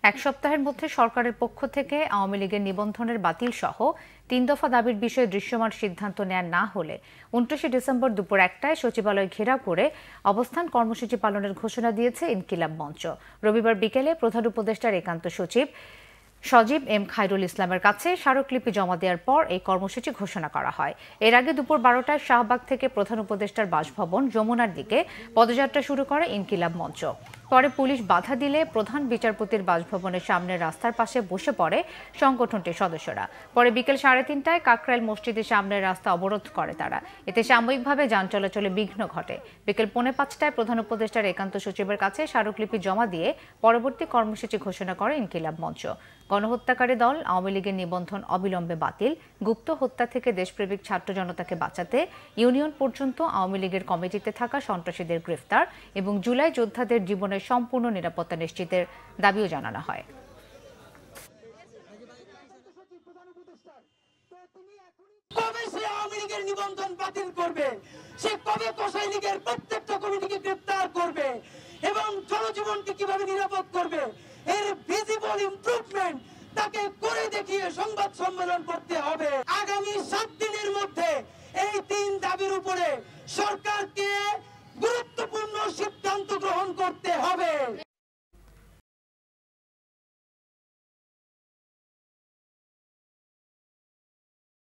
এক সপ্তাহের মধ্যে সরকারের পক্ষ থেকে আওয়ামী লীগের নিবন্ধনের বাতিল সহ ৩ দফা দাবির বিষয়ে দৃশ্যমান সিদ্ধান্ত নেওয়া না হলে ২৯ ডিসেম্বর দুপুর ১টায় সচিবালয় ঘেরাও করে অবস্থান কর্মসূচি পালনের ঘোষণা দিয়েছে ইনকিলাব মঞ্চ। রবিবার বিকেলে প্রধান উপদেষ্টার একান্ত সচিব সজীব এম খায়রুল ইসলামের কাছে স্মারকলিপি জমা দেওয়ার পর এই কর্মসূচি ঘোষণা করা হয়। এর আগে দুপুর ১২টায় শাহবাগ থেকে প্রধান উপদেষ্টার বাসভবন যমুনার দিকে পদযাত্রা শুরু করে ইনকিলাব মঞ্চ। পরে পুলিশ বাধা দিলে প্রধান বিচারপতির বাসভবনের সামনে রাস্তার পাশে বসে পড়ে সংগঠনটির সদস্যরা। পরে বিকেল ৩:৩০টায় কাকরাইল মসজিদের সামনের রাস্তা অবরোধ করে তারা। এতে সাময়িকভাবে যান চলাচলে বিঘ্ন ঘটে। বিকেল ৪:৫টায় প্রধান উপদেষ্টার একান্ত সচিবের কাছে স্মারকলিপি জমা দিয়ে পরবর্তী কর্মসূচি ঘোষণা করে ইনকিলাব মঞ্চ। গণহত্যাকারী দল আওয়ামী লীগের নিবন্ধন অবিলম্বে বাতিল, গুপ্ত হত্যা থেকে দেশপ্রেমিক ছাত্র জনতাকে বাঁচাতে ইউনিয়ন পর্যন্ত আওয়ামী লীগের কমিটিতে থাকা সন্ত্রাসীদের গ্রেফতার এবং জুলাই যোদ্ধাদের জীবনের সম্পূর্ণ নিরাপত্তা নিশ্চিতের দাবিও জানানো হয়। কবে সে আওয়ামী লীগের নিবন্ধন বাতিল করবে, সে কবে কোষাই লীগের প্রত্যেকটা কমিটিকে গ্রেফতার করবে এবং জনজীবনকে কিভাবে নিরাপদ করবে, এর ভিজিবল ইমপ্রুভমেন্ট তাকে করে দেখিয়ে সংবাদ সম্মেলন করতে হবে। আগামী ৭ দিনের মধ্যে এই ৩ দাবির উপরে সরকারকে গুরুত্বপূর্ণ